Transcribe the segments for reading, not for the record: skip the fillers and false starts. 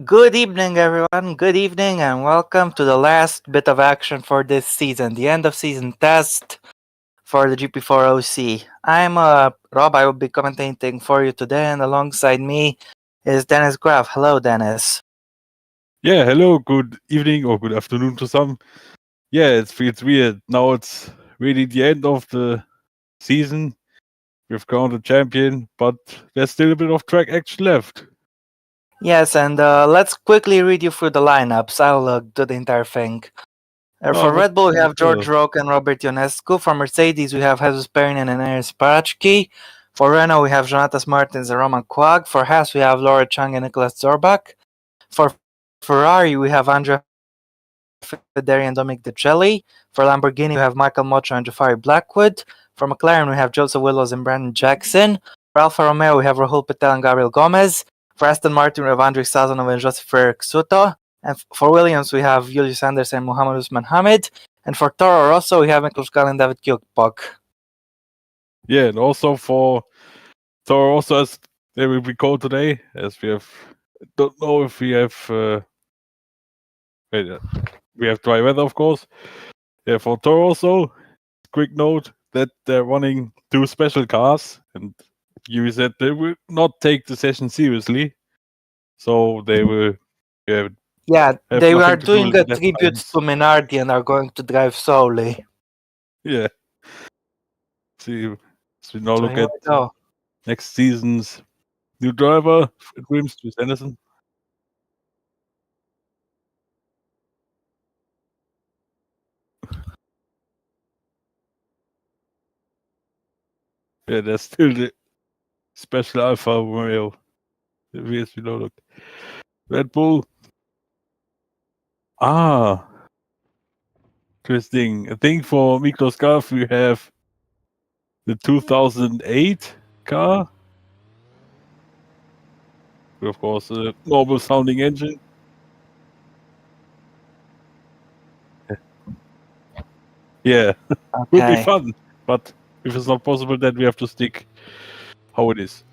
Good evening, everyone. Good evening, and welcome to the last bit of action for this season, the end of season test for the GP4 OC. I'm Rob. I will be commentating for you today, and alongside me is Dennis Graf. Hello, Dennis. Yeah, hello, good evening or good afternoon to some. Yeah, it feels weird. Now it's really the end of the season. We've crowned a champion, but there's still a bit of track action left. Yes, and let's quickly read you through the lineups. I'll do the entire thing. Oh, For but Red Bull, we have George uh, Roque and Robert Ionescu. For Mercedes, we have Jesus Perinen and Ernest Parachki. For Renault, we have Jonatas Martins and Roman Quag. For Haas, we have Laura Chang and Nicolas Zorbach. For Ferrari, we have Andrea Federi and Dominic De Celli. For Lamborghini, we have Michael Mocho and Jafari Blackwood. For McLaren, we have Joseph Willows and Brandon Jackson. For Alfa Romeo, we have Rahul Patel and Gabriel Gomez. For Aston Martin, we have Andrei Sazonov and Joseph Ferrer Soto. And for Williams, we have Julius Anderson and Muhammad Usman Hamid. And for Toro Rosso, we have Miklos Gal and David Kjokbok. yeah, and also for Toro Rosso, as they will be called today, as we don't know if we have we have dry weather, of course. Yeah, for Toro Rosso, quick note that they're running two special cars, and you said they will not take the session seriously, so they will have Yeah, they are nothing to do doing with a the tribute deadlines. to Minardi and are going to drive slowly. Yeah. See, so we now So look here at we go. next season's new driver at Williams, Chris Anderson. Yeah, there's still the special Alfa Romeo. Yes, we now look. Red Bull. Ah, interesting. I think for Miklos Garf we have the 2008 car. With, of course, a normal sounding engine. Yeah, would be Okay. fun. But if it's not possible, then we have to stick how it is.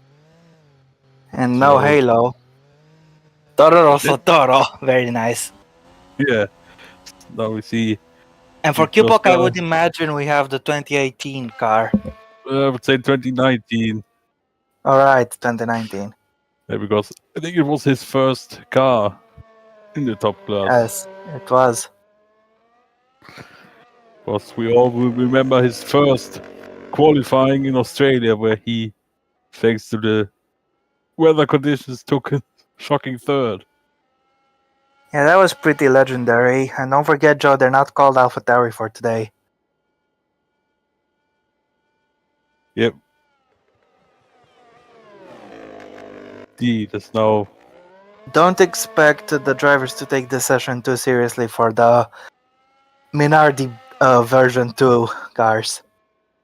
And So no now look. Halo. Toro Rosso That, Toro. Very nice. yeah, now we see And for Miklos Kjokbok, I Garf. would imagine we have the 2018 car. I would say 2019. Alright, 2019. Yeah, because I think it was his first car in the top class. Yes, it was. Because we all will remember his first qualifying in Australia, where he, thanks to the weather conditions, took a shocking third. Yeah, that was pretty legendary. And don't forget, Joe, they're not called AlphaTauri for today. Yep. That's now. Don't expect the drivers to take this session too seriously for the Minardi version 2 cars.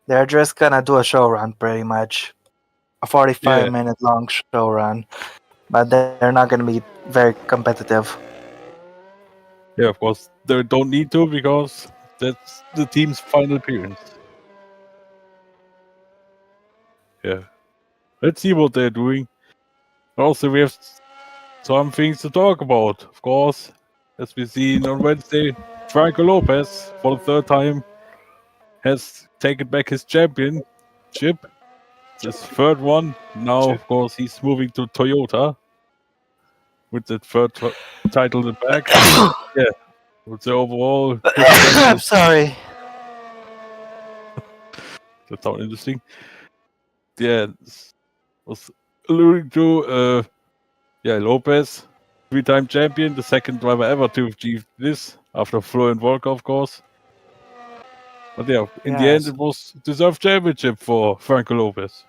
They're just gonna do a show run pretty much. A 45-minute long show run. But they're not gonna be very competitive. Yeah, of course, they don't need to because that's the team's final appearance. Yeah. Let's see what they're doing. Also, we have some things to talk about. Of course, as we seen on Wednesday, Franco Lopez, for the third time, has taken back his championship. It's his third one. Now, of course, he's moving to Toyota with the third title in the back. Yeah, with the overall I'm sorry. That sounds interesting. Yeah, was alluding to Lopez, three-time champion, the second driver ever to achieve this after Florian Volker, of course. But yeah, in the end, Yes. it was deserved championship for Franco Lopez.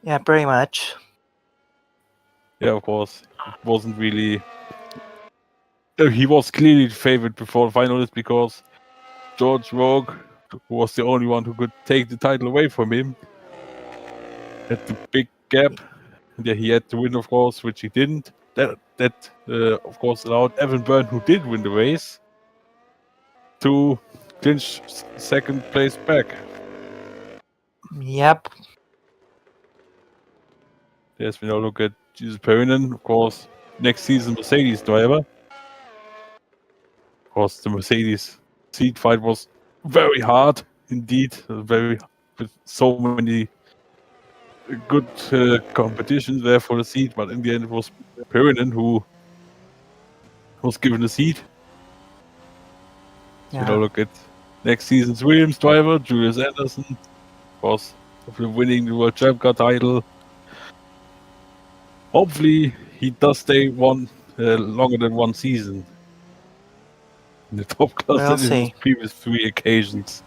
Yeah, pretty much. Yeah, of course, it wasn't really. He was clearly the favorite before the finalist because George Rogue, who was the only one who could take the title away from him, had the big gap. Yeah, he had to win, of course, which he didn't. That of course, allowed Evan Byrne, who did win the race, to clinch second place back. Yep. Yes, we now look at Jesus Perinen, of course, next season Mercedes driver. Of course, the Mercedes seat fight was very hard indeed, very with so many good competitions there for the seat, but in the end it was Perinen who was given the seat. So now look at next season's Williams driver, Julius Anderson, of course, after winning the World Champ Car title. Hopefully, he does stay longer than one season in the top class We'll than in his see. previous 3 occasions.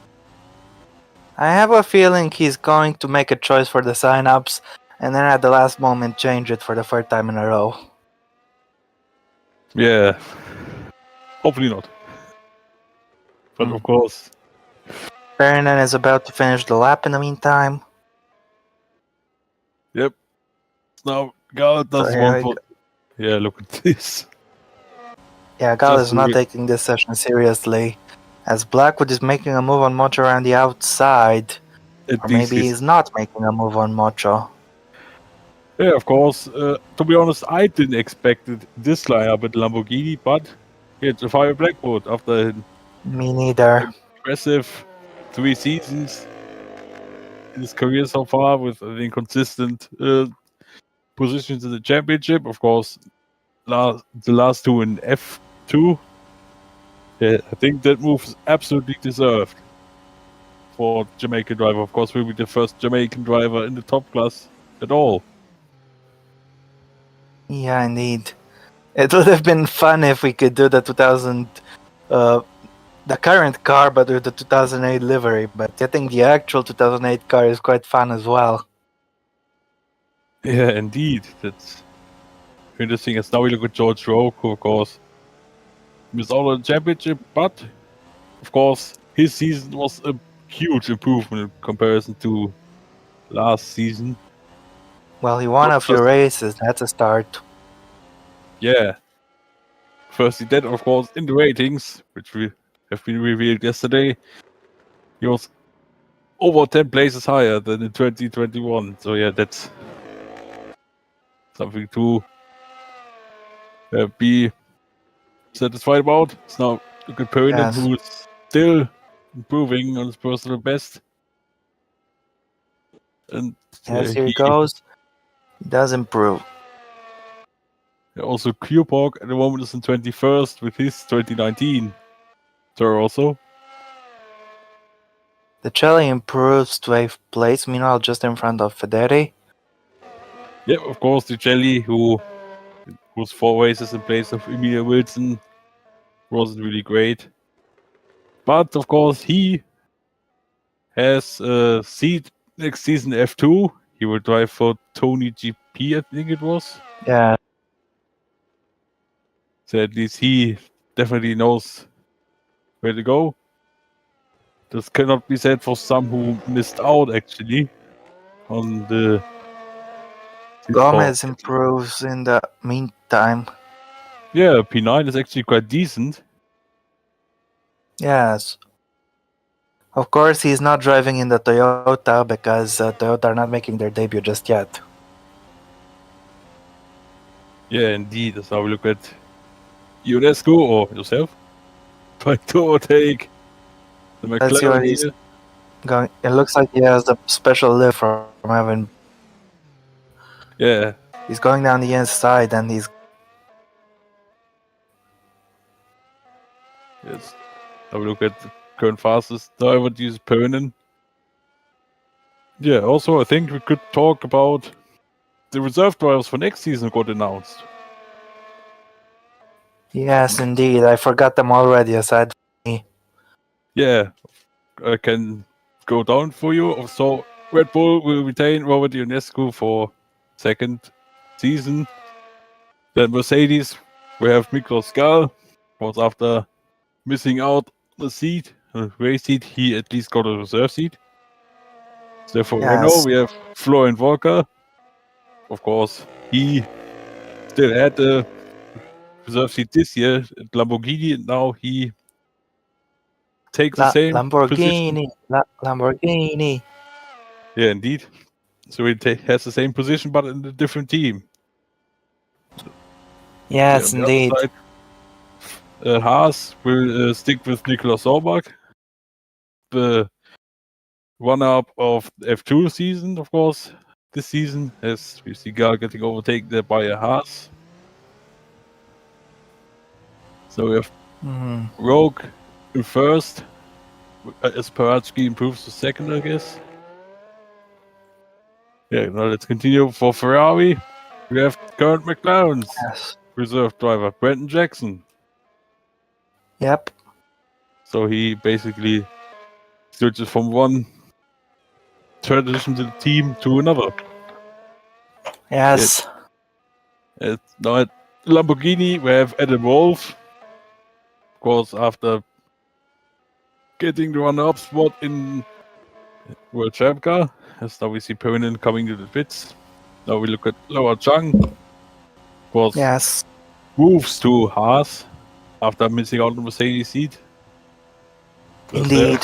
I have a feeling he's going to make a choice for the sign-ups and then at the last moment change it for the third time in a row. Yeah, hopefully not. But of course, Perinen is about to finish the lap in the meantime. yep. Now Gal does So one for. Yeah, look at this. Yeah, Gal is not taking this session seriously, as Blackwood is making a move on Mocho around the outside. Or maybe he's not making a move on Mocho. Yeah, of course. To be honest, I didn't expect this lineup at Lamborghini, but it's a Fire Blackwood after Me neither. Impressive 3 seasons in his career so far with inconsistent positions in the championship. Of course, the last 2 in F2. Yeah, I think that move is absolutely deserved for Jamaican driver. Of course, will be the first Jamaican driver in the top class at all. Yeah, indeed. It would have been fun if we could do the the current car, but with the 2008 livery. But I think the actual 2008 car is quite fun as well. Yeah, indeed. That's interesting. As now we look at George Rowe, who, of course, missed out on the championship, but of course, his season was a huge improvement in comparison to last season. Well, he won a few races. That's a start. Yeah. Firstly, that, of course, in the ratings, which we have been revealed yesterday, he was over 10 places higher than in 2021. So, yeah, that's something to be satisfied about. It's now look at Perinen, who is still improving on his personal best. And as he goes, he does improve. Also, Q-Pork at the moment is in 21st with his 2019 tour also. The Celli improves to 8th place, meanwhile just in front of Federi. Yeah, of course, the Celli, who was 4 races in place of Emilia Wilson, wasn't really great. But, of course, he has a seat next season F2. He will drive for Tony GP, I think it was. Yeah. So at least he definitely knows where to go. This cannot be said for some who missed out, actually, on the... Gomez improves in the meantime. Yeah, P9 is actually quite decent. Yes. Of course, he's not driving in the Toyota because Toyota are not making their debut just yet. Yeah, indeed. That's how we look at UNESCO or yourself. Trying to overtake the McLaren. Let's see what he's going. It looks like he has a special lift from having. Yeah. He's going down the inside and he's. Yes. Have a look at the current fastest driver, Jesus Perinen. Yeah, also I think we could talk about the reserve drivers for next season got announced. Yes, indeed. I forgot them already, aside from me. Yeah, I can go down for you. So Red Bull will retain Robert Ionescu for 2nd season. Then Mercedes, we have Miklos Gal. Was after missing out the seat, a race seat, he at least got a reserve seat. So for Renault, we have Florian Walker. Of course, he still had the reserve seat this year at Lamborghini, and now he takes the same position. Lamborghini. Yeah, indeed. So he has the same position but in a different team. Yes, on the other indeed. side, Haas will stick with Nicolas Orbach, the runner-up of F2 season, of course, this season, as we see Gal getting overtaken there by a Haas. So we have Rogue in first, as Paratsky improves to second, I guess. Yeah, now let's continue. For Ferrari, we have current McLaren's reserve driver, Brenton Jackson. Yep. So he basically switches from one tradition to the team to another. Yes. Now at Lamborghini, we have Adam Wolf. Of course, after getting the runner-up spot in World Champ Car, as now we see Perinen coming to the pits. Now we look at Laura Chang. Of course, Yes. moves to Haas after missing out on the Mercedes seat. Indeed.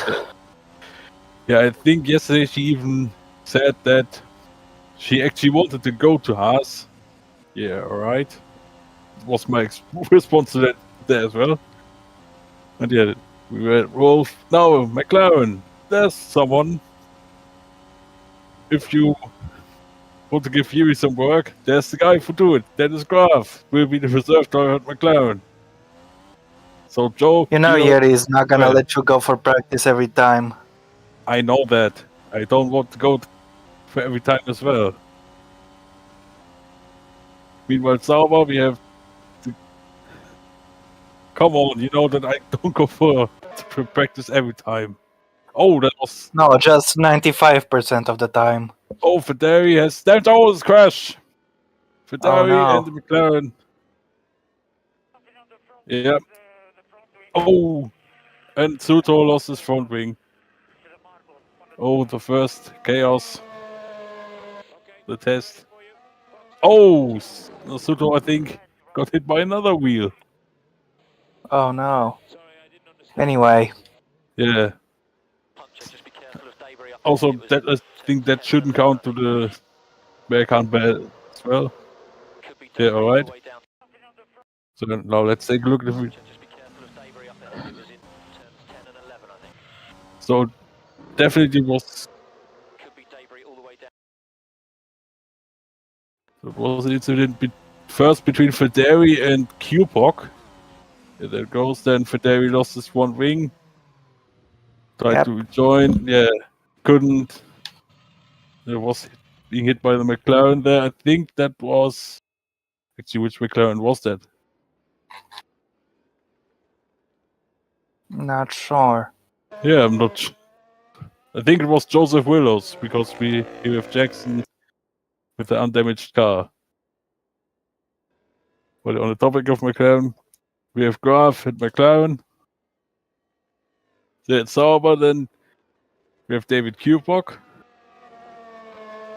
Yeah, I think yesterday she even said that she actually wanted to go to Haas. Yeah, alright. Was my response to that there as well. And yeah, we were at Wolf. Now, McLaren. There's someone. If you want to give Fury some work, there's the guy for do it. Dennis Graf will be the reserve driver at McLaren. So Joe, You know Yeri is not gonna let you go for practice every time. I know that. I don't want to go for every time as well. Meanwhile, Sauber, we have to... Come on, you know that I don't go for practice every time. Oh, that was... No, just 95% of the time. Oh, Ferrari has... There's always crash! Ferrari and the McLaren. Yeah. Oh, and Suto lost his front wing. Oh, the first chaos. The test. Oh, Suto, I think, got hit by another wheel. Oh no. Anyway. Yeah. Also, that I think that shouldn't count to the back hand bad as well. Yeah, alright. So now let's take a look at it. So definitely was... It was an incident first between Ferrari and Q-Poc. Yeah, there goes. Then Ferrari lost his one wing. Tried to rejoin. Yeah, couldn't. It was being hit by the McLaren there. I think that was... Actually, which McLaren was that? Not sure. Yeah, I'm not... I think it was Joseph Willows, because we have Jackson with the undamaged car. But on the topic of McLaren, we have Graf at McLaren. Then Sauber, then we have David Q-Poc.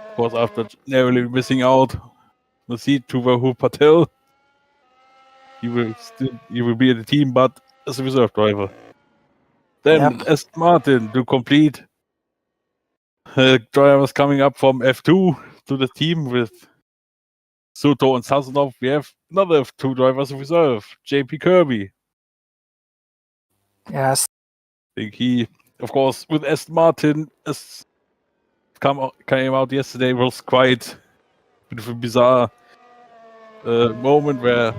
Of course, after narrowly missing out the seat to Vahu Patel, he will be in the team, but as a reserve driver. Then Aston Martin to complete. Drivers coming up from F2 to the team with Suto and Sazonov. We have another F2 drivers in reserve, JP Kirby. Yes. I think he, of course, with Aston Martin, as came out yesterday, was quite a bit of a bizarre moment where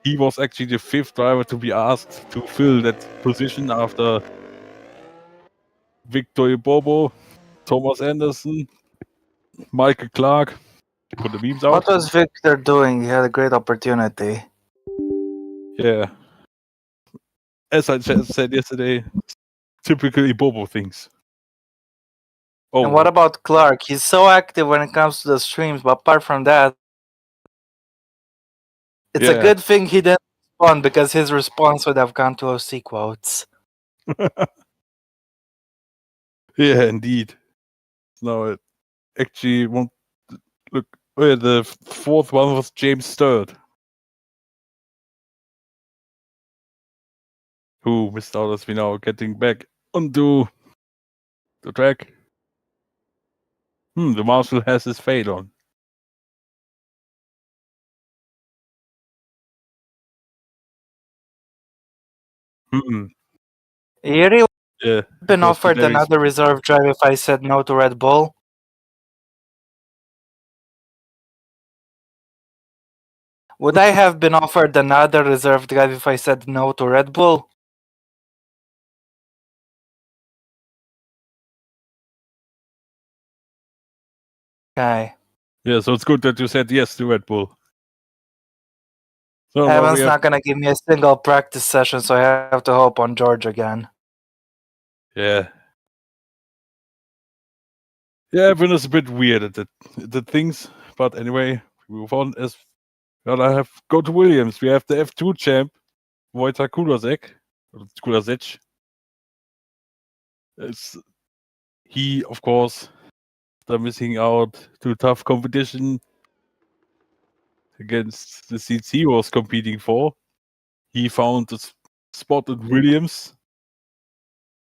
he was actually the fifth driver to be asked to fill that position after Victor Bobo, Thomas Anderson, Michael Clark. Put the memes out. What was Victor doing? He had a great opportunity. Yeah. As I said yesterday, typically Bobo things. Oh. And what about Clark? He's so active when it comes to the streams, but apart from that, it's a good thing he didn't respond, because his response would have gone to OC quotes. Yeah, indeed. No, it actually won't look. Oh, yeah, the fourth one was James Sturt, who missed out as we now getting back onto the track. The Marshal has his fade on. Yuri Yeah, been because offered there is. another reserve drive if I said no to Red Bull. Would I have been offered another reserve drive if I said no to Red Bull? Okay. Yeah, so it's good that you said yes to Red Bull. So now we Evan's have. not gonna give me a single practice session, so I have to hope on George again. Yeah. Yeah, Evan is a bit weird at the things, but anyway, we move on. As well, I have go to Williams. We have the F2 champ, Wojtek Kulasek. It's he, of course, they're missing out to tough competition against the seats he was competing for. He found a spot at Williams.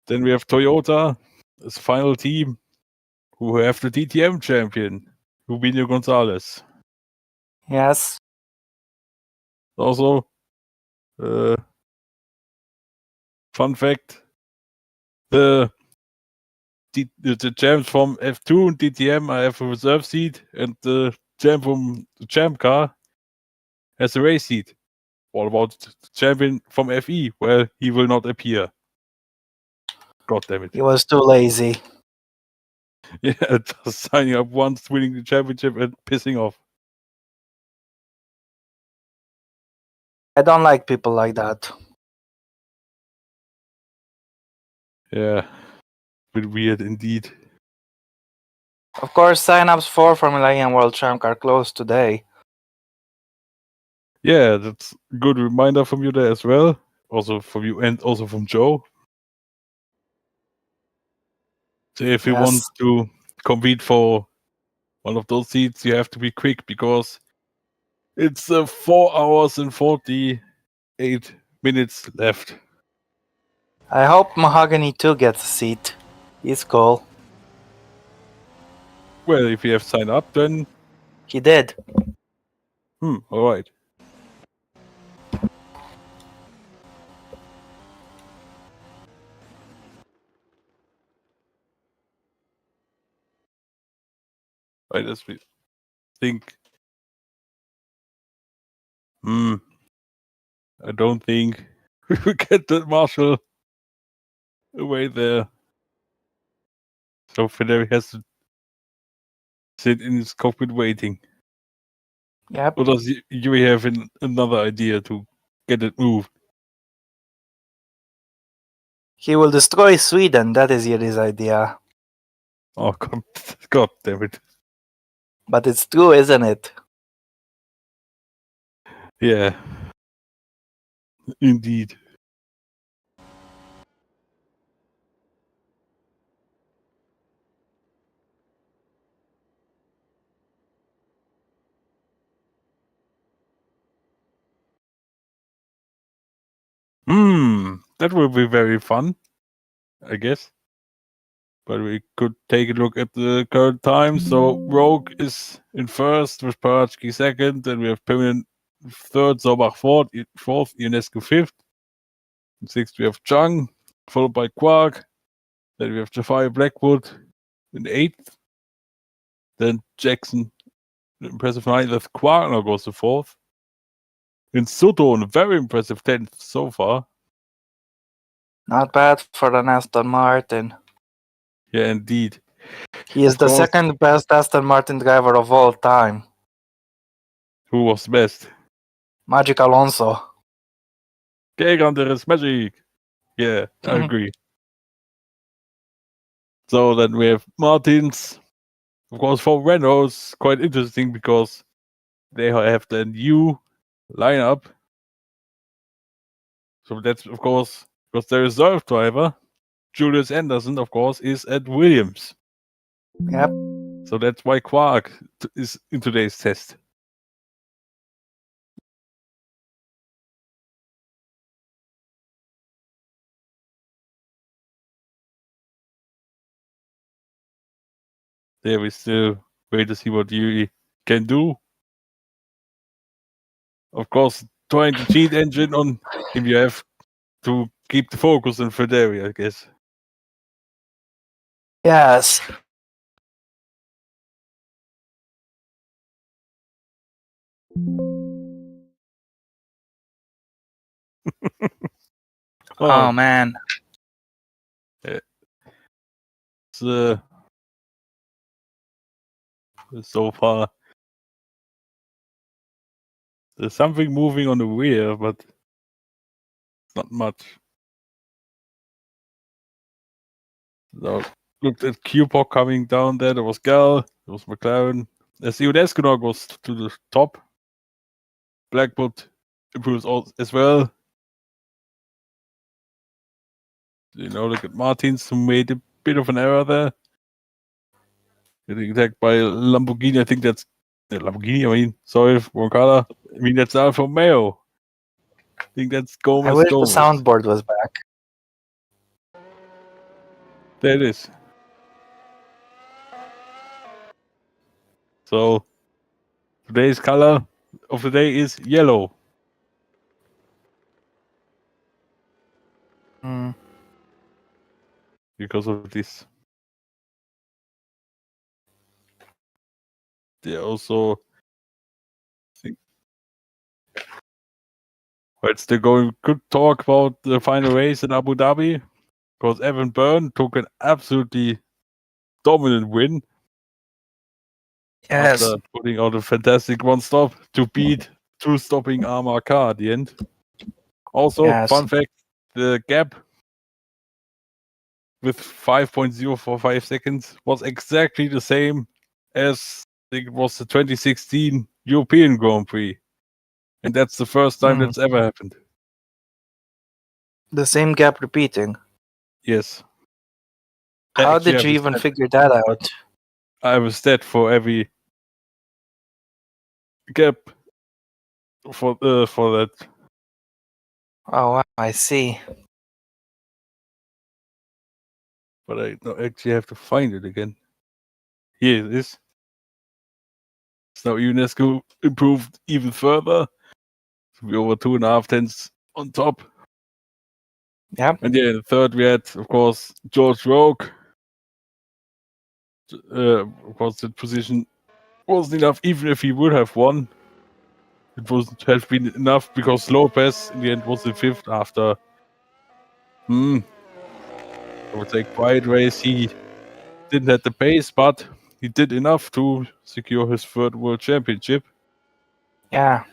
Then we have Toyota as final team, who have the DTM champion, Rubinho Gonzalez. Yes. Also, fun fact: the champs from F2 and DTM I have a reserve seat, and the champ from the champ car has a race seat. What about the champion from FE? Well, he will not appear. God damn it. He was too lazy. Yeah, just signing up once, winning the championship, and pissing off. I don't like people like that. Yeah, bit weird indeed. Of course, sign-ups for Formula E and World Champ are closed today. Yeah, that's a good reminder from you there as well. Also from you and also from Joe. So if you want Yes. to compete for one of those seats, you have to be quick because it's 4 hours and 48 minutes left. I hope Mahogany too gets a seat. He's cool. Well, if you have signed up, then He did. all right. Right, as we think. I don't think we will get the Marshal away there. So Federi has to sit in his cockpit waiting. Yep. Or does Yuri have another idea to get it moved? He will destroy Sweden, that is Yuri's idea. Oh, God damn it. But it's true, isn't it? Yeah. Indeed. That will be very fun, I guess. But we could take a look at the current time. So Rogue is in first with Parachki second. Then we have Permanent third, Zobach fourth, Ionescu fifth. In sixth we have Chung, followed by Quark. Then we have Jafari Blackwood in eighth. Then Jackson, impressive ninth. With Quark now goes to fourth. In Soto, a very impressive 10th so far. Not bad for an Aston Martin. Yeah, indeed. He is Of the course, second best Aston Martin driver of all time. who was best? Magic Alonso. Gegander is magic. Yeah, I agree. So then we have Martins. Of course, for Renault, it's quite interesting because they have the new lineup. So that's, of course, because the reserve driver, Julius Anderson, of course, is at Williams. Yep. So that's why Quark is in today's test. there we still wait to see what you can do. Of course, trying to cheat engine on him, you have to keep the focus on Ferrari, I guess. Yes. Oh man. It's, so far, there's something moving on the rear, but not much. So, looked at QPOC coming down there. There was Gal, there was McLaren. As Escanor goes to the top. Blackwood improves as well. Look at Martins, who made a bit of an error there. Getting attacked by Lamborghini. I think that's Lamborghini. Sorry, wrong color. That's Alfa Romeo. I think that's Gomez. I wish the soundboard was back. There it is. So today's color of the day is yellow. Because of this. They also think they're going good talk about the final race in Abu Dhabi, because Evan Byrne took an absolutely dominant win. Yes. After putting out a fantastic one stop to beat two-stopping Armor car at the end. Also, yes. Fun fact, the gap with 5.045 seconds was exactly the same as I think it was the 2016 European Grand Prix. And that's the first time that's ever happened. The same gap repeating. Yes. How did you even figure that out? I have a stat for every gap for that. Oh wow, I see. But I actually have to find it again. Here it is. So UNESCO improved even further. To be over 2.5 tenths on top. Yeah. And in the third we had, of course, George Rogue. Of course, the position wasn't enough, even if he would have won. It wouldn't have been enough because Lopez in the end was in fifth after I would say quiet race. He didn't have the pace, but he did enough to secure his third world championship. Yeah.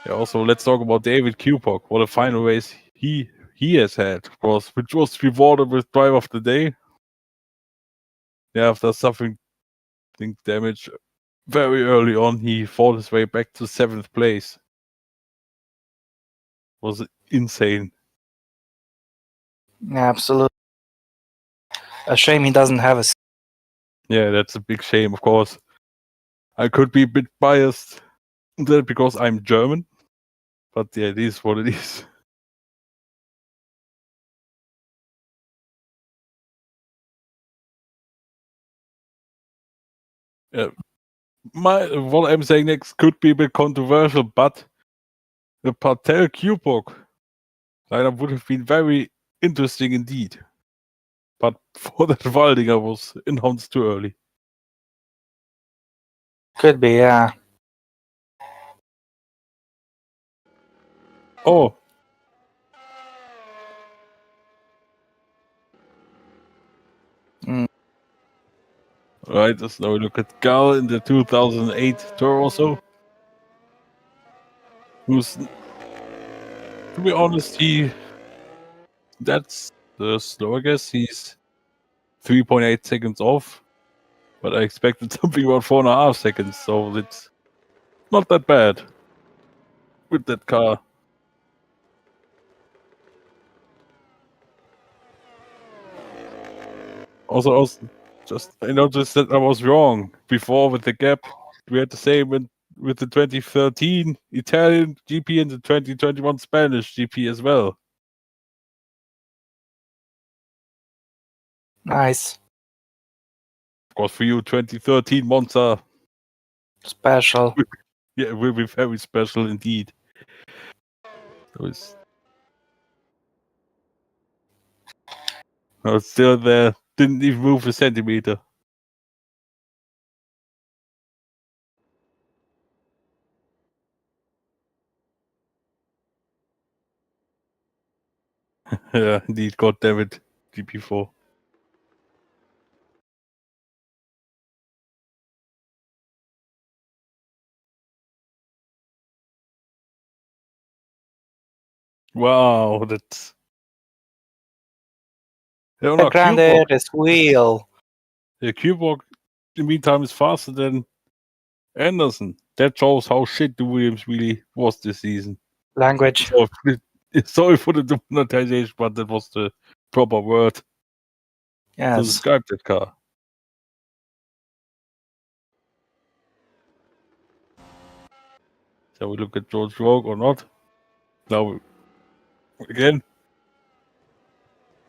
Also, let's talk about David Kupok. What a final race he has had, of course, which was rewarded with drive of the day. Yeah, after suffering damage very early on, he fought his way back to 7th place. It was insane. Absolutely. A shame he doesn't have a. Yeah, that's a big shame, of course. I could be a bit biased because I'm German, but yeah, it is what it is. What I'm saying next could be a bit controversial, but the Patel Kupok lineup would have been very interesting indeed. But for that Waldinger was announced too early. Could be, yeah. Oh. Right, let's now look at Gal in the 2008 tour also. Who's, to be honest, that's the slow, I guess. He's 3.8 seconds off. But I expected something about 4.5 seconds, so it's not that bad with that car. Also, I noticed that I was wrong before with the gap. We had the same with the 2013 Italian GP and the 2021 Spanish GP as well. Nice. Of course, for you, 2013 Monza, Special. yeah, it will be very special indeed. It's still there. Didn't even move a centimeter. Yeah, indeed. God damn it. GP4. Wow, that's. Yeah, A no, Grande Q-Walk. Aires wheel. Yeah, Q-Walk, in the meantime, is faster than Anderson. That shows how shit the Williams really was this season. Language. Sorry for the demonetization, but that was the proper word to Yes. describe that car. Shall we look at George Rogue or not? Now, again.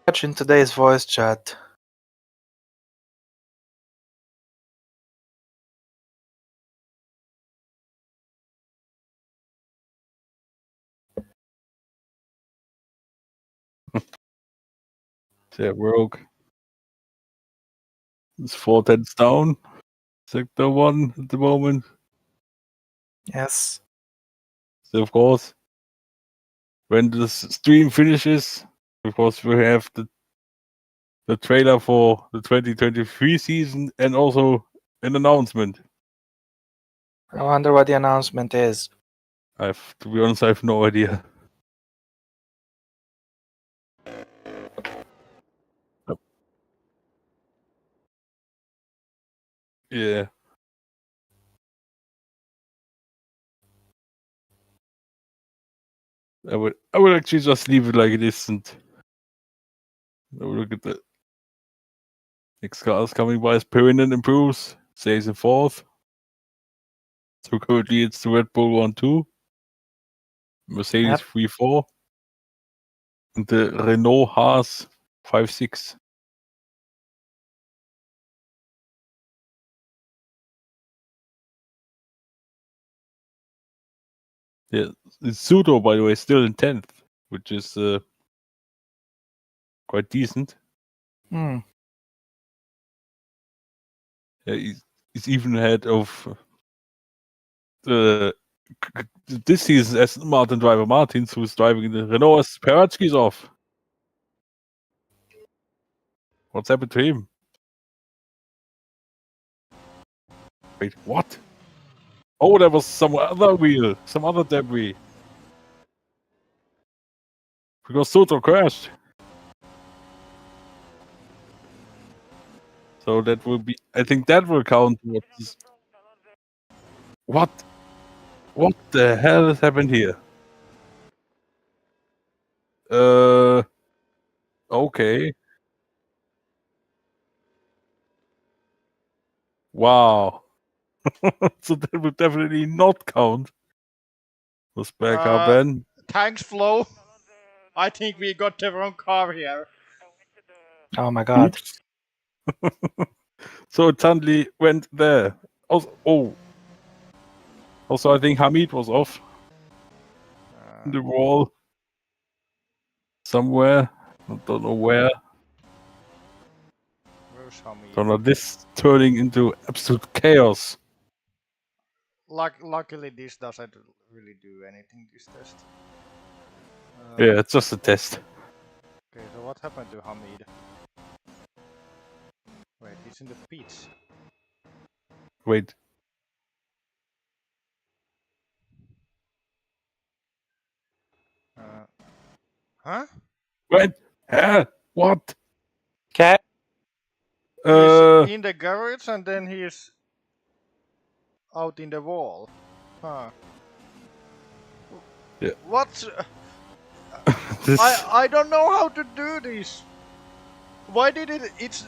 Watch in today's voice chat. Yeah, Rogue. It's 4 tenths down. Sector 1 at the moment. Yes. So, of course, when the stream finishes, of course, we have the trailer for the 2023 season and also an announcement. I wonder what the announcement is. To be honest, I have no idea. Yeah. I would actually just leave it like it is and I would look at the next cars coming by as Perinen improves, stays in 4th. So currently it's the Red Bull 1-2, Mercedes 3-4, and the Renault Haas 5-6. Yeah, Sudo, by the way, is still in 10th, which is quite decent. Hmm. Yeah, he's even ahead of this season as Martin driver Martins, who's driving the Renault as Peratsky's off. What's happened to him? Wait, what? Oh, there was some other wheel, some other debris. Because Soto crashed. So that will be, I think that will count. What? What the hell has happened here? Okay. Wow. So that will definitely not count. The spare car ban. Thanks, Flo. I think we got the wrong car here. Oh my god. Oops. So it suddenly went there. Also, I think Hamid was off the wall somewhere. I don't know where. Where's Hamid? Don't know. This turning into absolute chaos. Luckily, this doesn't really do anything, this test. Yeah, it's just a test. Okay, so what happened to Hamid? Wait, he's in the pits. Wait. Huh? Wait. What? Okay. He's in the garage and then he's out in the wall. Huh. Yeah. What? I don't know how to do this. Why did it's...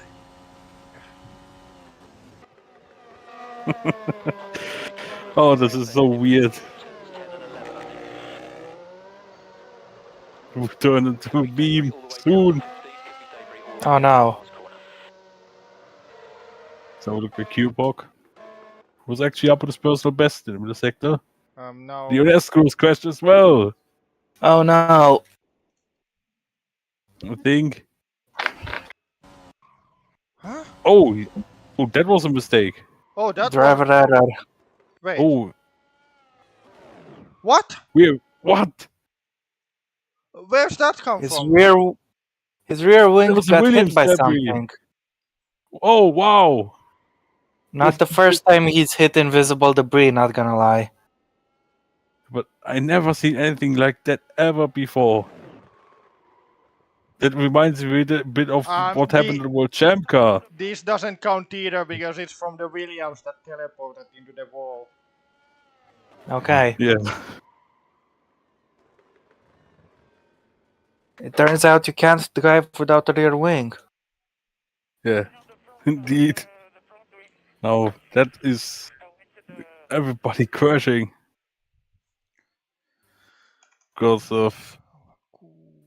Oh, this is so weird. We'll turn into a meme soon. Oh no. So look at Q-Bog. Was actually up with his personal best in the sector. Now. The Unesco's crashed as well. Oh no. I think. Huh? Oh, that was a mistake. Oh, that Driver was. error. Wait. Oh, What? what? Where's that come His from? rear wing That was a got hit Williams by debris. something. Oh, wow. Not the first time he's hit invisible debris, not gonna lie. But I never seen anything like that ever before. That reminds me a bit of what happened to the World Champ car. This doesn't count either because it's from the Williams that teleported into the wall. Okay. Yeah. It turns out you can't drive without a rear wing. Yeah. Indeed. Now that is everybody crashing because of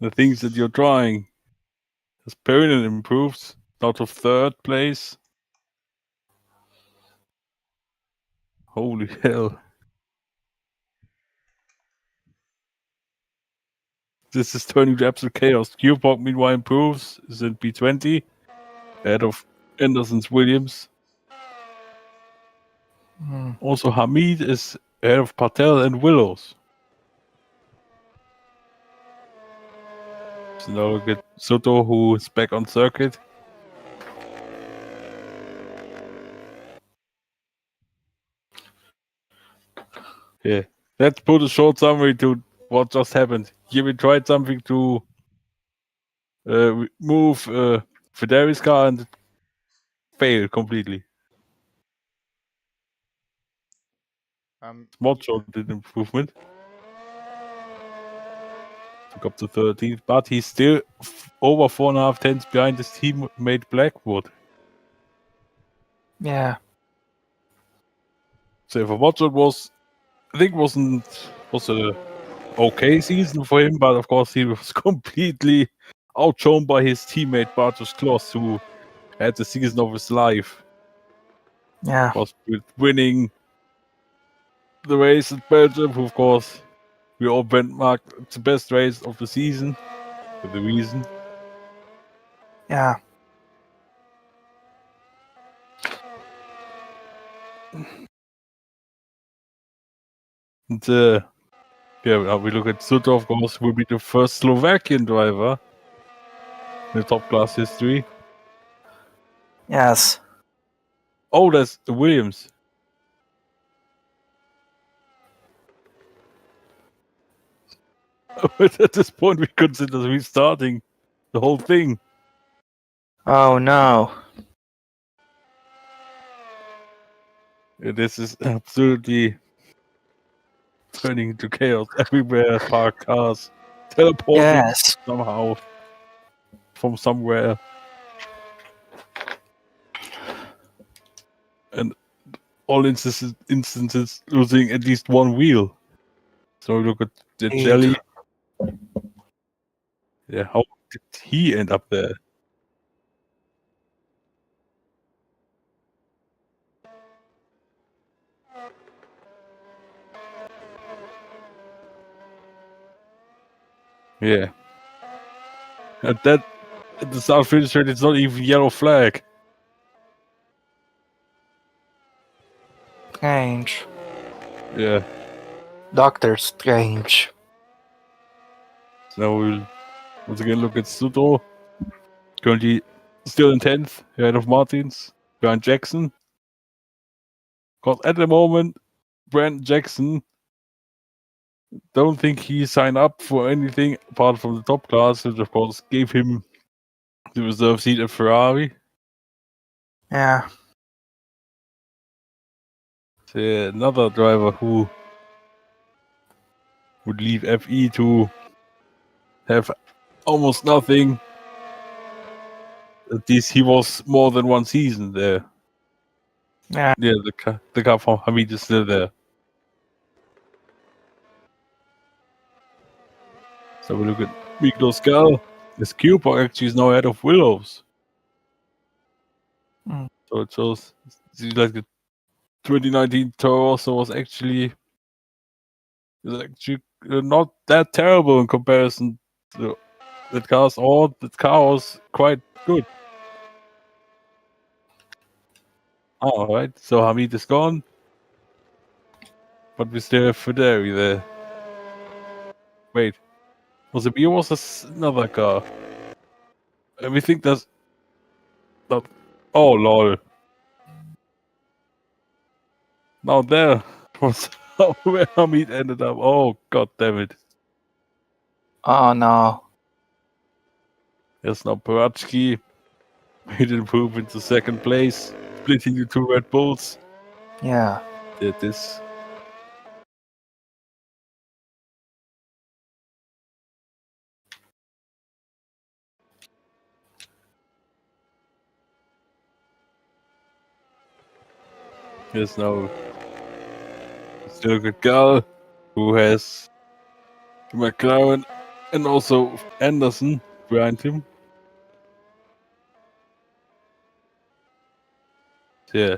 the things that you're trying. As Perrin improves out of 3rd place. Holy hell. This is turning to absolute chaos. Q-Pog meanwhile improves, is in P20, ahead of Anderson's Williams. Also Hamid is ahead of Patel and Willows. So now look at Soto, who is back on circuit. Yeah, let's put a short summary to what just happened. Jimmy tried something to move Federi's car and failed completely. Smart shot did improvement. Took up to 13th, but he's still over 4.5 tenths behind his teammate Blackwood. Yeah. So for Watson was a okay season for him, but of course he was completely outshone by his teammate Bartosz Kloss, who had the season of his life. Yeah. Was with winning the race at Belgium, who of course we all benchmarked the best race of the season for the reason. Yeah. And now we look at Sutter, of course, will be the first Slovakian driver in the top class history. Yes. Oh, that's the Williams. At this point, we consider restarting the whole thing. Oh no. This is absolutely turning into chaos everywhere. Parked cars teleporting Yes. somehow from somewhere. And all instances losing at least one wheel. So look at the Indeed. jelly. Yeah, how did he end up there? Yeah. At the start finish rate, it's not even yellow flag. Strange. Yeah. Doctor Strange. So now we'll once again look at Suto. Currently still in 10th, ahead of Martins, behind Jackson. Because at the moment, Brent Jackson don't think he signed up for anything apart from the top class, which of course gave him the reserve seat at Ferrari. Yeah. Another driver who would leave FE to have almost nothing. At least he was more than one season there. Yeah. Yeah, the car from Hamid is still there. So we look at Miklos Gal. This Q-Park actually is now ahead of Willows. So it shows, see, like the 2019 Toro Rosso was actually not that terrible in comparison to that cars. Or that car was quite good. All right, so Hamid is gone, but we still have Federi there. Wait, was it me or was this another car? And we think that's not. Oh lol! Now there was where Hamid ended up. Oh god damn it! Oh no. There's now Parachki made it move into second place, splitting the two Red Bulls. Yeah. Did this. There's now still a good girl who has McLaren and also Anderson behind him. Yeah.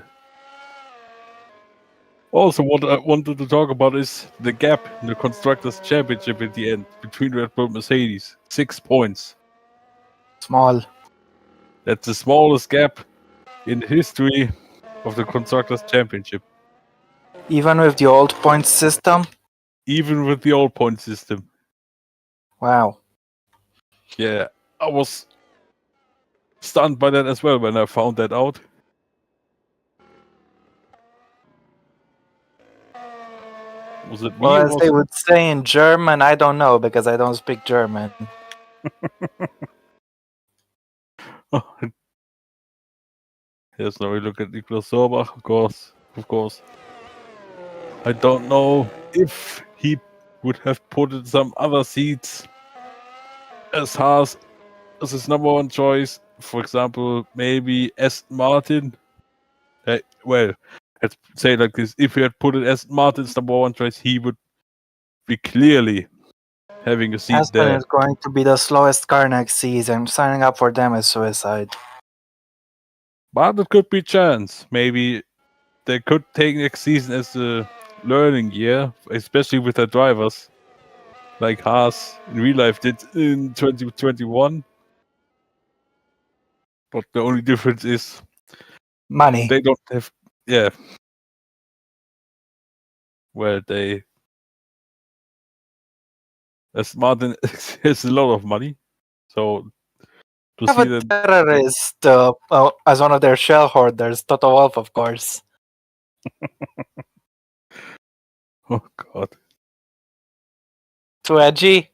Also, what I wanted to talk about is the gap in the Constructors' Championship at the end between Red Bull and Mercedes. 6 points. Small. That's the smallest gap in the history of the Constructors' Championship, Even with the old point system? even with the old point system. Wow. Yeah, I was stunned by that as well when I found that out. Was it me Well, or as was they would say in German, I don't know because I don't speak German. Yes, now we look at Niklas Sorbach, of course. I don't know if he would have put in some other seats as Haas as his number one choice. For example, maybe Aston Martin. Well, let's say it like this: if he had put it Aston Martin's number one choice, he would be clearly having a seat Aston there. is going to be the slowest car next season. Signing up for them is suicide. But it could be a chance. Maybe they could take next season as a learning year, especially with their drivers, like Haas in real life did in 2021. But the only difference is Money. they don't have, yeah, well, as Martin has a lot of money, so to Have see a that, terrorist as one of their shareholders, Toto Wolff, of course. oh god, Too edgy?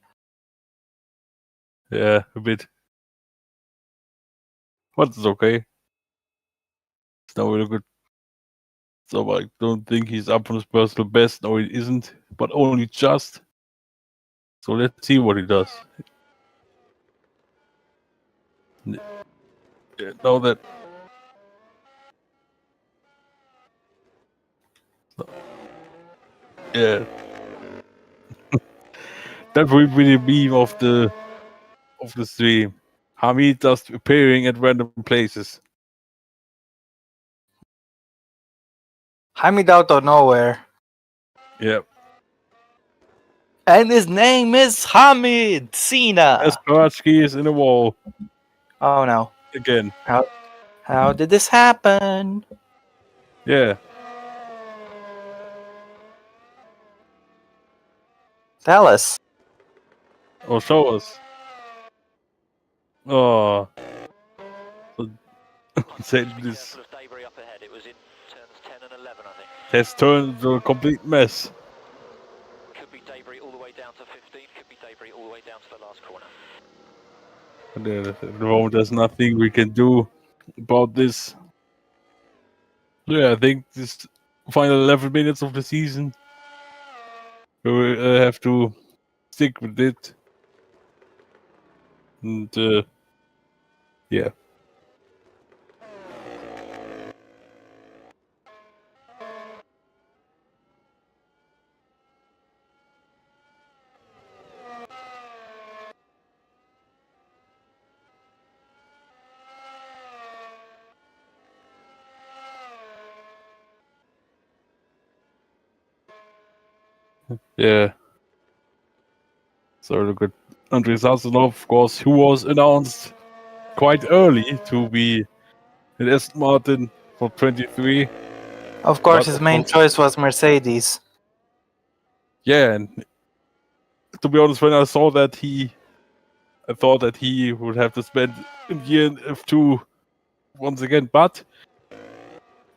yeah, a bit, but it's okay. It's now really good. So I don't think he's up on his personal best. No, he isn't, but only just. So let's see what he does. Yeah, now that yeah, that will be the meme of the stream. Hamid just appearing at random places. Hamid out of nowhere. Yeah, And his name is Hamid Sina. as Karachki is in a wall Oh no. again. How did this happen? Yeah, Tell us. or show us. Oh, so, say this has turned into a complete mess. Could be debris all the way down to 15, could be debris all the way down to the last corner. And at the moment, there's nothing we can do about this. Yeah, I think this final 11 minutes of the season, we will have to stick with it. And yeah. Yeah. So look at Andrei Sazonov, of course, who was announced quite early to be an Aston Martin for 23. Of course, But his of main course- choice was Mercedes. Yeah, and to be honest, when I saw that I thought that he would have to spend a year in F2 once again, but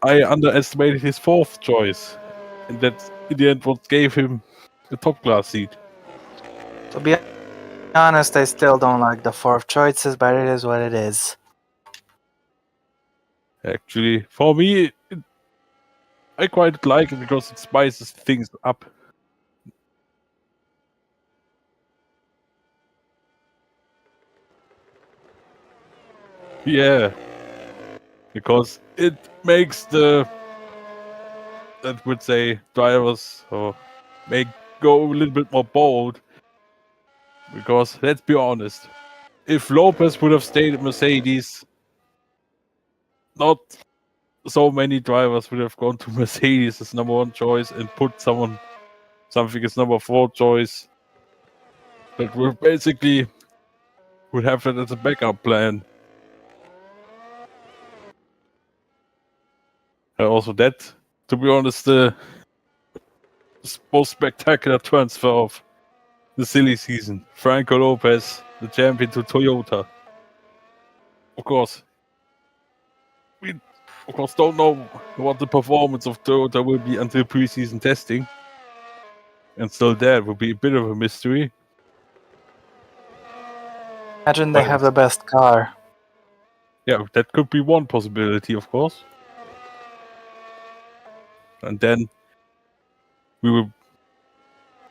I underestimated his fourth choice, and that's in the end what gave him the top class seat. To be honest, I still don't like the fourth choices, but it is what it is. Actually, for me, I quite like it because it spices things up. Yeah, because it makes that would say drivers or make go a little bit more bold. Because let's be honest, if Lopez would have stayed at Mercedes, not so many drivers would have gone to Mercedes as number one choice and put something as number four choice. That would basically would have it as a backup plan. And also that, to be honest, the most spectacular transfer of the silly season. Franco Lopez, the champion, to Toyota. Of course, we don't know what the performance of Toyota will be until preseason testing. And still that would be a bit of a mystery. Imagine they have the best car. Yeah, that could be one possibility, of course. And then we will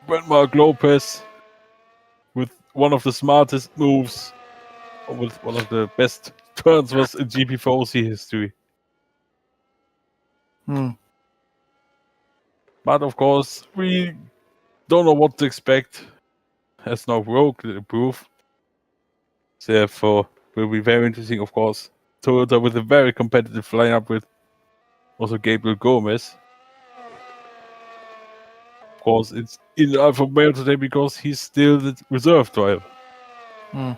brand Mark Lopez with one of the smartest moves, or with one of the best transfers in GP4 history. Hmm. But of course, we don't know what to expect. Has no rogue to improve. Therefore, will be very interesting, of course. Toyota with a very competitive lineup with also Gabriel Gomez. Of course, it's in Alfa Romeo today because he's still the reserve driver. Hmm.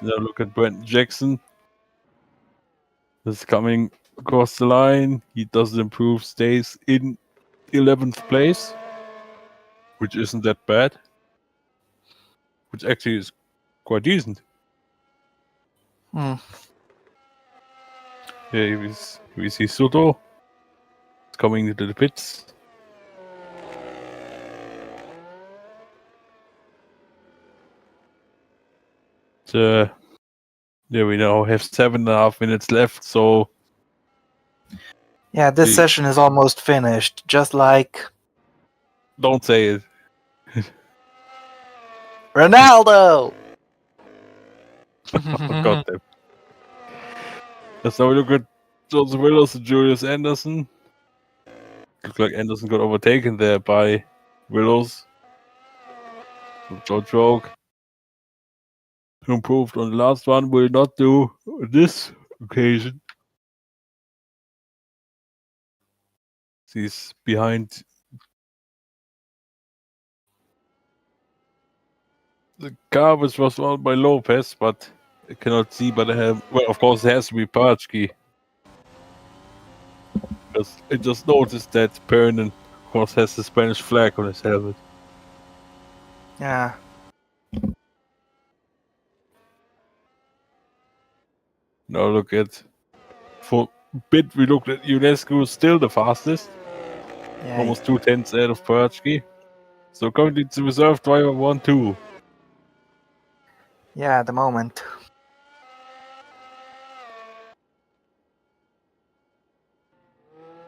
Now look at Brent Jackson. Is coming across the line. He doesn't improve, stays in 11th place, which isn't that bad. Which actually is quite decent. Hmm. Yeah, we see Soto coming into the pits. Yeah, we now have 7.5 minutes left, so Yeah, this session is almost finished. Just like don't say it. Ronaldo! Oh, God damn. Let's now look at Joseph Willows and Julius Anderson. Looks like Anderson got overtaken there by Willows. George Rogue, who improved on the last one, will not do this occasion. He's behind. The car which was won by Lopez, but I cannot see by the helm. Well, of course, it has to be Paczki. Because I just noticed that Pernin, of course, has the Spanish flag on his helmet. Yeah. Now look at, for a bit we looked at UNESCO, still the fastest. Yeah. Almost 2/10 ahead of Paczki. So currently it's the reserve driver 1-2. Yeah, at the moment.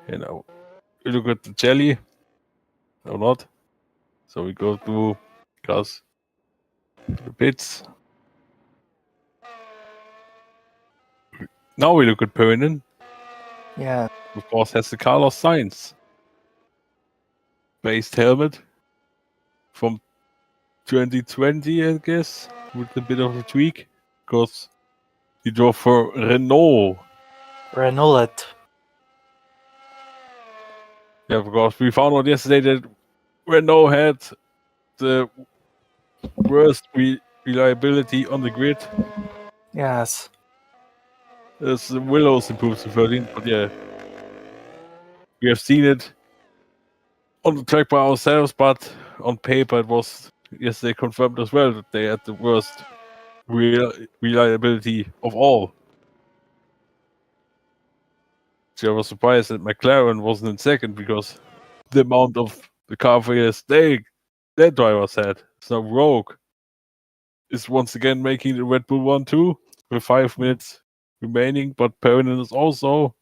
You know, we look at the jelly or not. So we go to Gus, the pits. Now we look at Pernin. Yeah. Of course, has the Carlos Sainz based helmet from 2020, I guess, with a bit of a tweak, because he drove for Renault. Renault. Yeah, because we found out yesterday that Renault had the worst reliability on the grid. Yes. As Willows improved to 13, but yeah, we have seen it on the track by ourselves, but on paper it was yesterday confirmed as well that they had the worst reliability of all. So I was surprised that McLaren wasn't in second because the amount of the car failures their drivers had. So Rogue is once again making the Red Bull 1-2 with 5 minutes remaining, but Perrin is also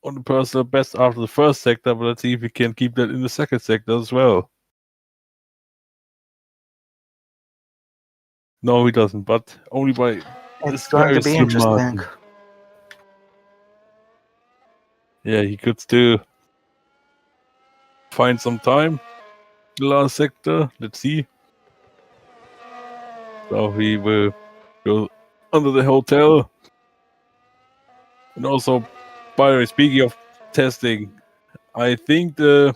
on the personal best after the first sector, but let's see if we can keep that in the second sector as well. No, he doesn't, but only by It's this going very to be slim interesting. margin. Yeah, he could still find some time. The last sector, let's see. So he will go under the hotel. And also, by the way, speaking of testing, I think the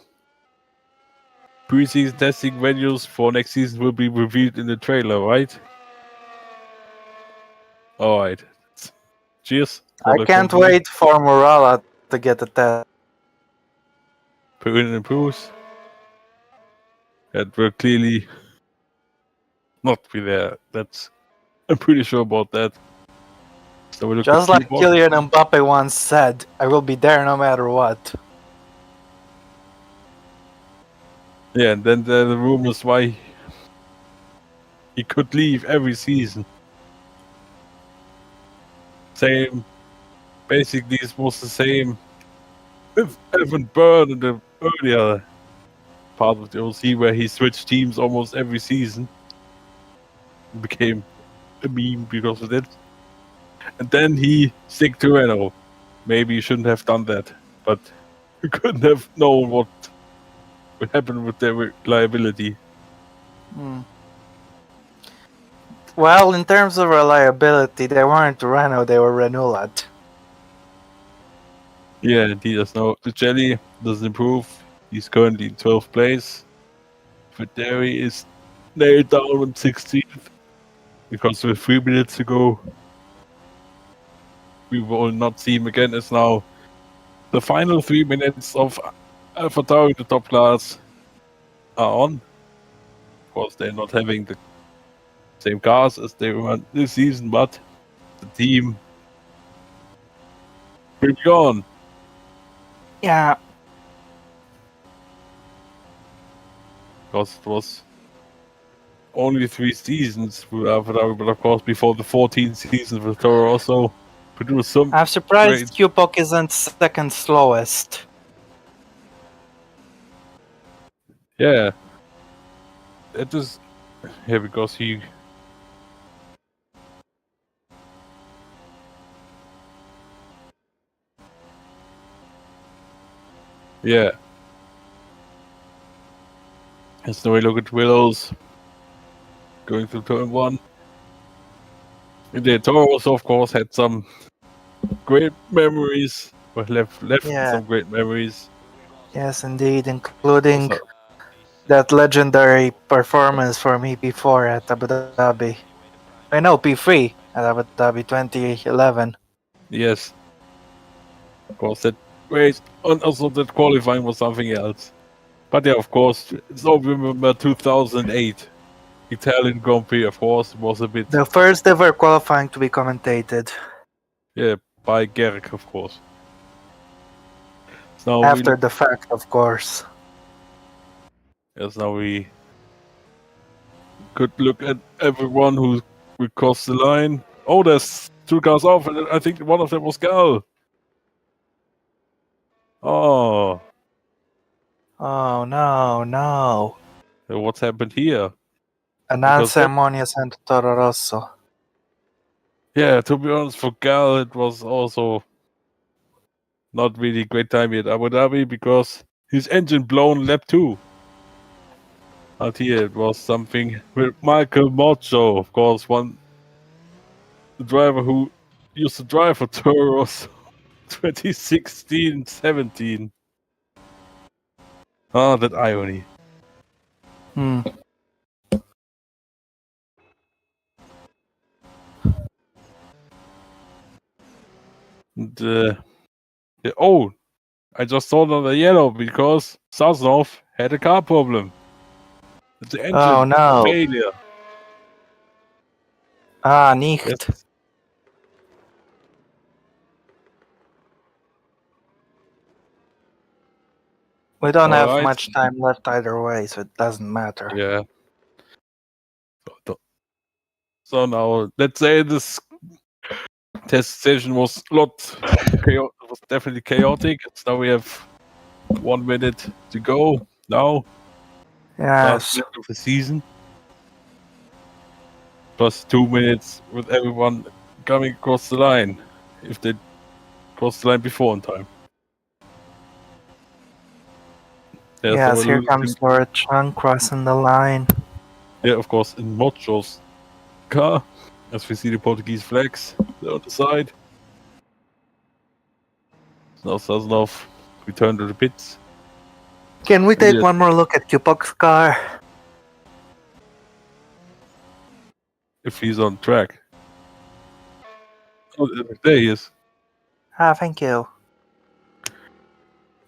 preseason testing venues for next season will be revealed in the trailer, right? Alright. Cheers. I can't wait for Morala to get the test. Perrin and Bruce. That will clearly not be there. I'm pretty sure about that. So we look Just at like Q-Box. Kylian Mbappe once said, I will be there no matter what. Yeah, and then the rumors why he could leave every season. Same, basically, it was the same with Evan Byrne in the earlier part of the OC where he switched teams almost every season. It became a meme because of it. And then he stick to Renault. Maybe he shouldn't have done that, but he couldn't have known what would happen with their reliability. Well, in terms of reliability, they weren't Renault, they were Renault. Yeah, indeed. There's no. The Jelly doesn't improve. He's currently in 12th place. Federi is nailed down on 16th because with 3 minutes to go, we will not see him again. It's now the final 3 minutes of AlphaTauri, the top class, are on. Of course, they're not having the same cars as they run this season, but the team will be on. Yeah. Because it was only 3 seasons with AlphaTauri, but of course, before the 14 seasons with Toro also produced some. I'm surprised great. Q-Poc isn't second slowest. Yeah. It is. Yeah, because he. Yeah. As now we look at Willows going through turn 1. The Toros, of course, had some great memories. Or left Yeah. some great memories. Yes, indeed, including Also, that legendary performance from EP4 at Abu Dhabi. I know, P3 at Abu Dhabi 2011. yes. Of course, that race and also that qualifying was something else. But yeah, of course, it's all remember 2008 Italian Grand Prix. Of course, was a bit The first ever qualifying to be commentated. by Gerk, of course. So After the fact, of course. Yes, now we could look at everyone who will cross the line. Oh, there's 2 cars off, and I think one of them was Gal. Oh, Oh no, no. what's happened here? An Because that- unceremonious and Toro Rosso. Yeah, to be honest, for Gal, it was also not really great time at Abu Dhabi because his engine blown lap 2. Out here, it was something with Michael Mocho, of course, the driver who used to drive for Toro Rosso 2016-17. Ah, that irony. Hmm. And, oh, I just saw another yellow because Sazonov had a car problem. It's the engine Oh no. failure. Ah, nicht. Yes. We don't have Alright. much time left either way, so it doesn't matter. Yeah. So now, let's say this test session was was definitely chaotic. So now we have 1 minute to go. Now, last Yes. lap of the season. Plus 2 minutes with everyone coming across the line. If they cross the line before on time. There's Yes, our here losing- comes Laura Chung crossing the line. Yeah, of course, in Mocho's car. As we see the Portuguese flags on the side. Now Sazonov returned to the pits. Can we take Yes. one more look at Kupok's car? If he's on track. Oh, there he is. Ah, thank you.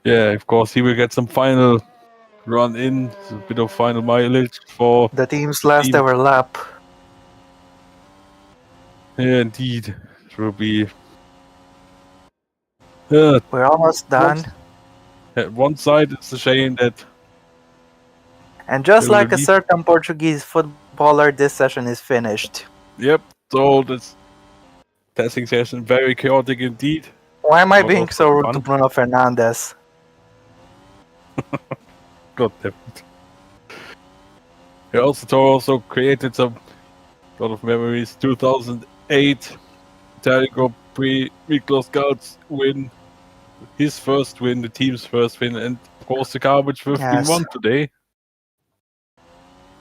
Yeah, of course, he will get some final run in, a bit of final mileage for. The team's last Team. ever lap. Yeah, indeed, it will be. Yeah, We're almost done. at one side, it's a shame that. And just They will like a leave. certain Portuguese footballer, this session is finished. Yep, so this testing session very chaotic indeed. Why am I Not being also so rude fun. to Bruno Fernandes? God damn it. He also created some lot of memories. 2008 Italian Grand Prix, Miklos Scouts win. His first win, the team's first win, and of course the car which would have been Yes. won today.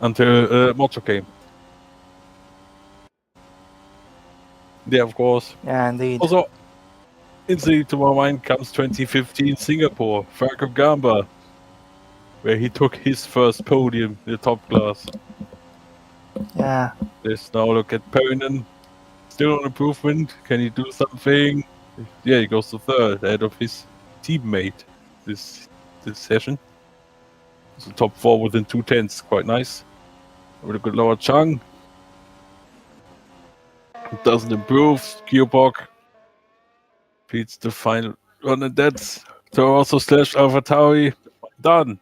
Until Mocho came. Yeah, of course. Yeah, indeed. Also, instantly to my mind comes 2015 Singapore, Franco Gamba, where he took his first podium in the top class. Yeah. Let's now look at Perinen. Still on improvement. Can he do something? Yeah, he goes to third ahead of his teammate this session. So top 4 within 2/10. Quite nice. With a good lower Chung. Doesn't improve. Kyobok beats the final run, and that's Torosso / AlphaTauri done.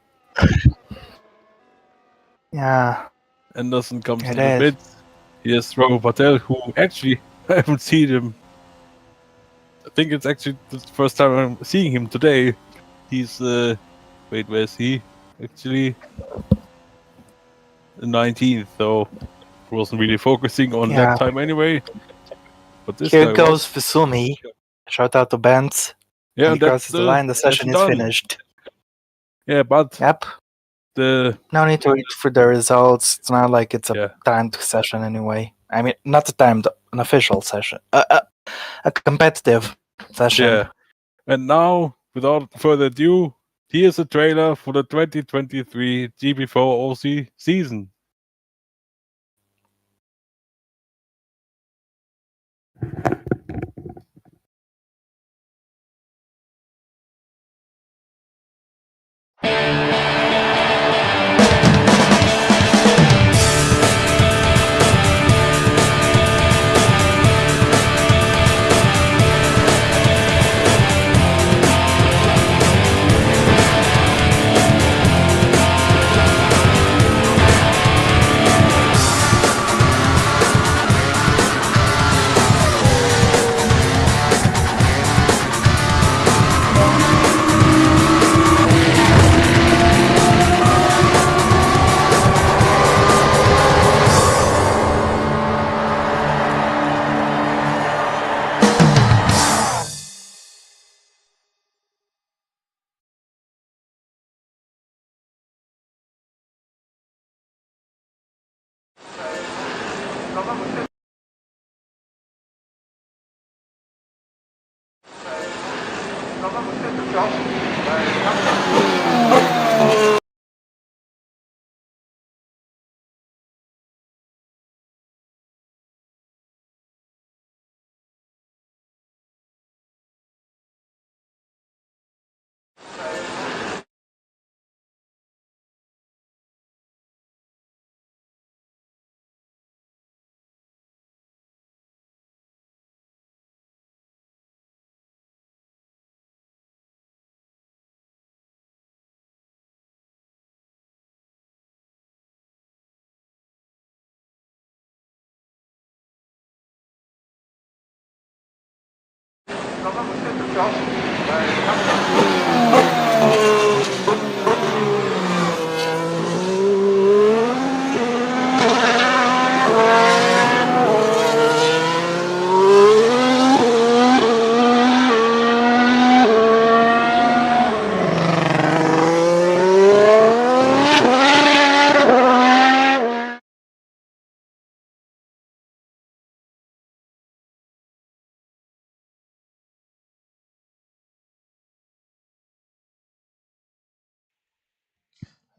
Yeah. Anderson comes It in a is. bit. Here's Raghu Patel, who actually I haven't seen him. I think it's actually the first time I'm seeing him today. He's wait, where is he? Actually, the 19th, so wasn't really focusing on Yeah. that time anyway. But this Here time goes Fusumi. Shout out to Benz. yeah, When he that's crosses the line, the session is done. finished. Yeah, but Yep. the No need to wait for the results. It's not like it's a Yeah. timed session anyway. I mean, not a timed, an official session. A competitive session. yeah, and now without further ado, here's a trailer for the 2023 GP4 OC season.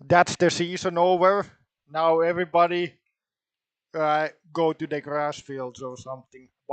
That's the season over. Now everybody go to the grass fields or something.